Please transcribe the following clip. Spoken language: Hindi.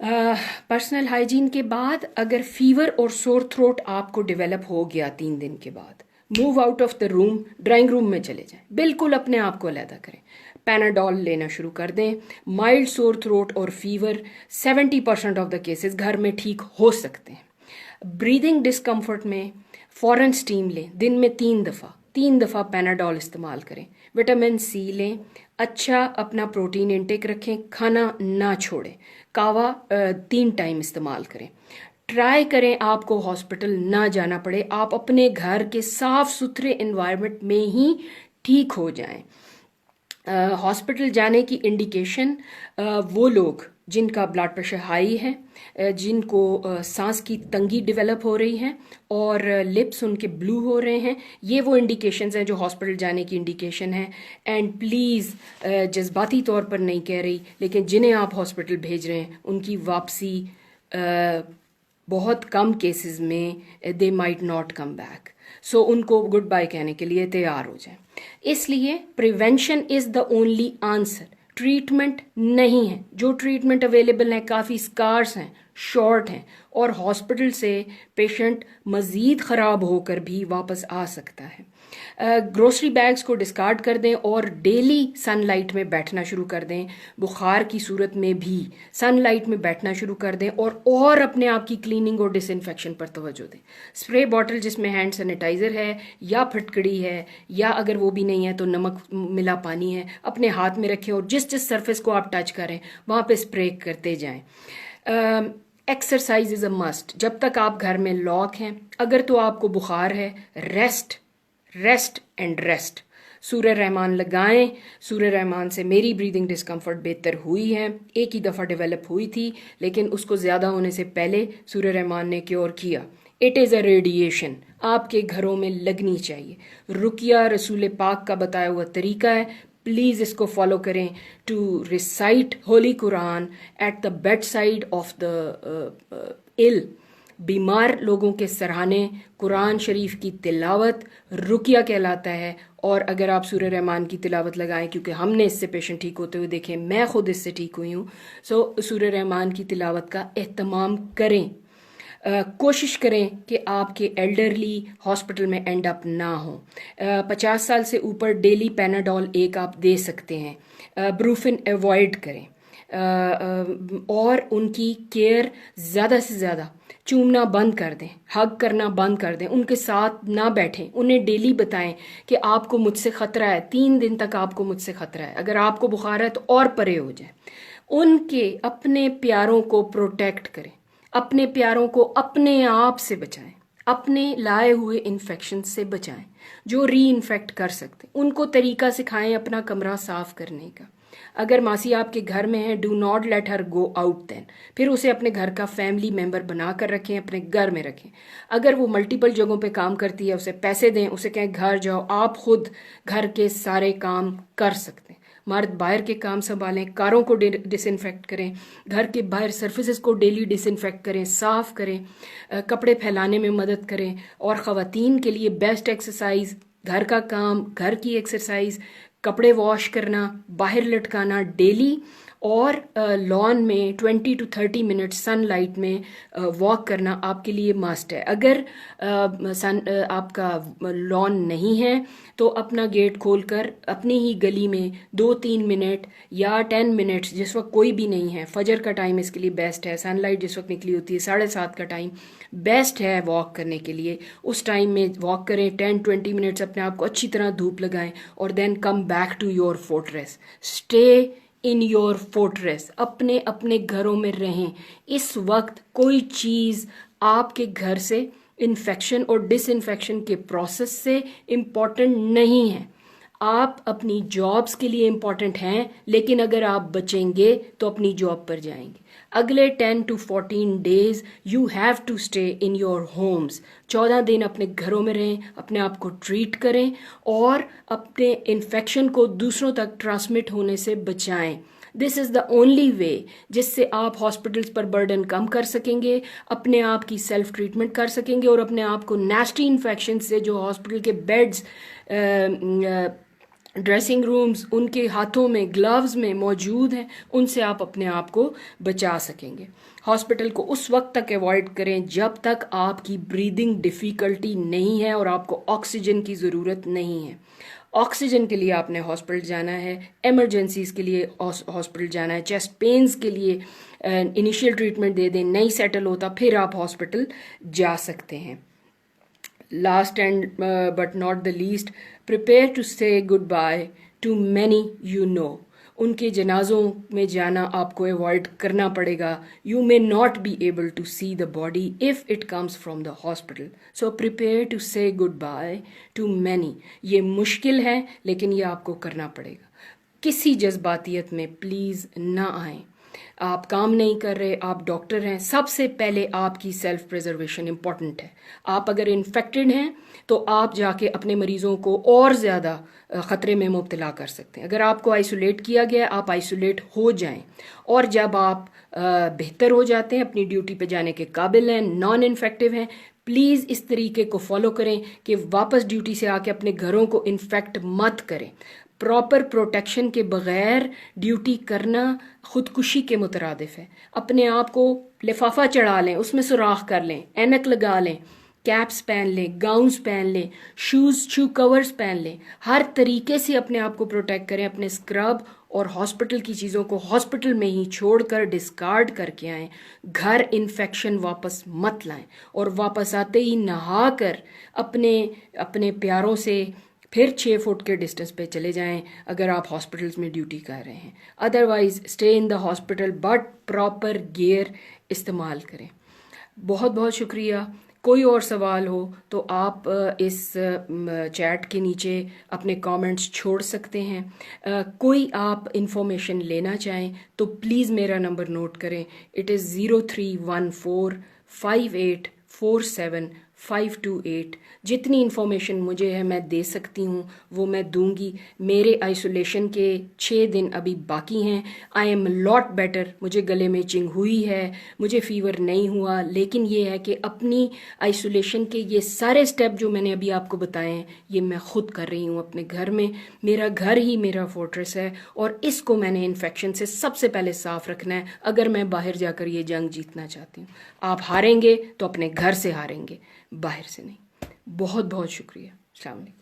पर्सनल हाइजीन के बाद अगर फीवर और सोर थ्रोट आपको डेवलप हो गया 3 दिन के बाद, move out of the room, drawing room में चले जाएं, बिल्कुल अपने आप को अलहदा करें, पैनाडॉल लेना शुरू कर दें। माइल्ड सोर थ्रोट और फीवर 70% ऑफ द केसेस घर में ठीक हो सकते हैं। ब्रीदिंग डिस्कम्फर्ट में फ़ौरन स्टीम लें, दिन में 3 दफ़ा पैनाडॉल इस्तेमाल करें। विटामिन सी लें, अच्छा अपना प्रोटीन इंटेक रखें, खाना ना छोड़ें, कावा 3 टाइम इस्तेमाल करें। ट्राई करें आपको हॉस्पिटल ना जाना पड़े, आप अपने घर के साफ सुथरे एनवायरनमेंट में ही ठीक हो जाएं। हॉस्पिटल जाने की इंडिकेशन वो लोग जिनका ब्लड प्रेशर हाई है, जिनको सांस की तंगी डेवलप हो रही है और लिप्स उनके ब्लू हो रहे हैं, ये वो इंडिकेशंस हैं जो हॉस्पिटल जाने की इंडिकेशन है। एंड प्लीज़, जज्बाती तौर पर नहीं कह रही, लेकिन जिन्हें आप हॉस्पिटल भेज रहे हैं उनकी वापसी बहुत कम केसेस में they might not come back, so उनको गुड बाय कहने के लिए तैयार हो जाएं। इसलिए prevention is the only answer, treatment नहीं है। जो ट्रीटमेंट अवेलेबल हैं काफ़ी स्कार्स हैं, शॉर्ट हैं, और हॉस्पिटल से पेशेंट मज़ीद ख़राब होकर भी वापस आ सकता है। ग्रोसरी बैग्स को डिस्कार्ड कर दें और डेली सनलाइट में बैठना शुरू कर दें। बुखार की सूरत में भी सनलाइट में बैठना शुरू कर दें और अपने आप की क्लीनिंग और डिसइंफेक्शन पर तवज्जो दें। स्प्रे बॉटल जिसमें हैंड सैनिटाइज़र है या फिटकड़ी है, या अगर वो भी नहीं है तो नमक मिला पानी है, अपने हाथ में रखें और जिस जिस सरफेस को आप टच करें वहाँ पे स्प्रे करते जाएं। Exercise is a must. जब तक आप घर में लॉक हैं, अगर तो आपको बुखार है, रेस्ट एंड रेस्ट। सूर्य रहमान लगाएं। सूर्य रहमान से मेरी ब्रीदिंग डिस्कम्फर्ट बेहतर हुई है, एक ही दफ़ा डेवलप हुई थी, लेकिन उसको ज़्यादा होने से पहले सूर्य रहमान ने क्योर किया। इट इज़ अ रेडिएशन, आपके घरों में लगनी चाहिए। रुकिया रसूल पाक का बताया हुआ तरीका है, प्लीज़ इसको फॉलो करें। To recite holy Quran at the bed side of the ill, बीमार लोगों के सराहने कुरान शरीफ की तिलावत रुकिया कहलाता है। और अगर आप सूर्य रहमान की तिलावत लगाएं, क्योंकि हमने इससे पेशेंट ठीक होते हुए देखे, मैं खुद इससे ठीक हुई हूँ, सो सूर्य रहमान की तिलावत का एहतमाम करें। कोशिश करें कि आपके एल्डरली हॉस्पिटल में एंड अप ना हो। 50 साल से ऊपर डेली पैनाडॉल एक आप दे सकते हैं। ब्रूफिन अवॉइड करें और उनकी केयर ज़्यादा से ज़्यादा चूमना बंद कर दें, हग करना बंद कर दें, उनके साथ ना बैठें। उन्हें डेली बताएं कि आपको मुझसे ख़तरा है, 3 दिन तक आपको मुझसे ख़तरा है, अगर आपको बुखार है तो और परे हो जाए। उनके अपने प्यारों को प्रोटेक्ट करें, अपने प्यारों को अपने आप से बचाएं, अपने लाए हुए इन्फेक्शन से बचाएं जो री इन्फेक्ट कर सकते। उनको तरीका सिखाएं अपना कमरा साफ करने का। अगर मासी आपके घर में है, do not let her go out then, फिर उसे अपने घर का फैमिली मेंबर बना कर रखें, अपने घर में रखें। अगर वो मल्टीपल जगहों पे काम करती है, उसे पैसे दें, उसे कहें घर जाओ, आप खुद घर के सारे काम कर सकते हैं। मर्द बाहर के काम संभालें, कारों को डिसइंफेक्ट करें, घर के बाहर सर्फेसिस को डेली डिसइंफेक्ट करें, साफ़ करें, कपड़े फैलाने में मदद करें। और ख़वातीन के लिए बेस्ट एक्सरसाइज घर का काम, घर की एक्सरसाइज, कपड़े वॉश करना, बाहर लटकाना डेली, और लॉन में 20 to 30 मिनट सनलाइट में वॉक करना आपके लिए मस्ट है। अगर आपका लॉन नहीं है तो अपना गेट खोलकर अपनी ही गली में 2-3 मिनट या 10 मिनट्स, जिस वक्त कोई भी नहीं है, फजर का टाइम इसके लिए बेस्ट है, सनलाइट जिस वक्त निकली होती है 7:30 का टाइम बेस्ट है वॉक करने के लिए। उस टाइम में वॉक करें, 10-20 मिनट्स अपने आप को अच्छी तरह धूप लगाएं और then come back to your fortress. Stay in your fortress, अपने अपने घरों में रहें। इस वक्त कोई चीज़ आपके घर से इन्फेक्शन और डिसइंफेक्शन के प्रोसेस से इम्पॉर्टेंट नहीं है। आप अपनी जॉब्स के लिए इम्पॉर्टेंट हैं, लेकिन अगर आप बचेंगे तो अपनी जॉब पर जाएंगे। अगले 10 to 14 days you have to stay in your homes. 14 दिन अपने घरों में रहें, अपने आप को ट्रीट करें और अपने इन्फेक्शन को दूसरों तक ट्रांसमिट होने से बचाएं। This is the only way जिससे आप हॉस्पिटल्स पर बर्डन कम कर सकेंगे, अपने आप की सेल्फ ट्रीटमेंट कर सकेंगे और अपने आप को नेस्टी इन्फेक्शन से जो हॉस्पिटल के बेड्स ड्रेसिंग रूम्स उनके हाथों में ग्लव्स में मौजूद हैं, उनसे आप अपने आप को बचा सकेंगे। हॉस्पिटल को उस वक्त तक अवॉइड करें जब तक आपकी ब्रीदिंग डिफ़िकल्टी नहीं है और आपको ऑक्सीजन की ज़रूरत नहीं है। ऑक्सीजन के लिए आपने हॉस्पिटल जाना है, इमरजेंसीज़ के लिए हॉस्पिटल जाना है, चेस्ट पेन्स के लिए इनिशियल ट्रीटमेंट दे दें, नहीं सेटल होता फिर आप हॉस्पिटल जा सकते हैं। Last and but not the least, prepare to say goodbye to many you know. उनके जनाजों में जाना आपको अवॉइड करना पड़ेगा। You may not be able to see the body if it comes from the hospital, so prepare to say good bye to many. ये मुश्किल है लेकिन ये आपको करना पड़ेगा। किसी जज्बातियत में प्लीज़ ना आएँ। आप काम नहीं कर रहे, आप डॉक्टर हैं, सबसे पहले आपकी सेल्फ प्रिजर्वेशन इम्पॉर्टेंट है। आप अगर इन्फेक्टेड हैं तो आप जाके अपने मरीज़ों को और ज़्यादा ख़तरे में मुब्तला कर सकते हैं। अगर आपको आइसोलेट किया गया आप आइसोलेट हो जाएं, और जब आप बेहतर हो जाते हैं, अपनी ड्यूटी पे जाने के काबिल हैं, नॉन इन्फेक्टिव हैं, प्लीज़ इस तरीके को फॉलो करें कि वापस ड्यूटी से आके अपने घरों को इन्फेक्ट मत करें। प्रॉपर प्रोटेक्शन के बग़ैर ड्यूटी करना ख़ुदकुशी के मुतरादिफ है। अपने आप को लिफाफा चढ़ा लें, उसमें सुराख कर लें, ऐनक लगा लें, कैप्स पहन लें, गाउन्स पहन लें, शू कवर्स पहन लें। हर तरीके से अपने आप को प्रोटेक्ट करें। अपने स्क्रब और हॉस्पिटल की चीज़ों को हॉस्पिटल में ही छोड़कर डिस्कार्ड करके आएँ। घर इन्फेक्शन वापस मत लाएं, और वापस आते ही नहा कर अपने प्यारों से फिर 6 फुट के डिस्टेंस पे चले जाएं अगर आप हॉस्पिटल्स में ड्यूटी कर रहे हैं। Otherwise stay in the hospital but proper gear इस्तेमाल करें। बहुत बहुत शुक्रिया। कोई और सवाल हो तो आप इस चैट के नीचे अपने कमेंट्स छोड़ सकते हैं। कोई आप इंफॉर्मेशन लेना चाहें तो प्लीज़ मेरा नंबर नोट करें। इट इज़ 03145847 जितनी इन्फॉर्मेशन मुझे है मैं दे सकती हूँ वो मैं दूंगी। मेरे आइसोलेशन के 6 दिन अभी बाकी हैं। I am lot better. मुझे गले में चिंग हुई है, मुझे फीवर नहीं हुआ, लेकिन ये है कि अपनी आइसोलेशन के ये सारे स्टेप जो मैंने अभी आपको बताए हैं ये मैं खुद कर रही हूँ अपने घर में। मेरा घर ही मेरा फोर्ट्रेस है और इसको मैंने इन्फेक्शन से सबसे पहले साफ रखना है अगर मैं बाहर जाकर ये जंग जीतना चाहती हूँ। आप हारेंगे तो अपने घर से हारेंगे, बाहर से नहीं। बहुत बहुत शुक्रिया। अस्सलाम वालेकुम।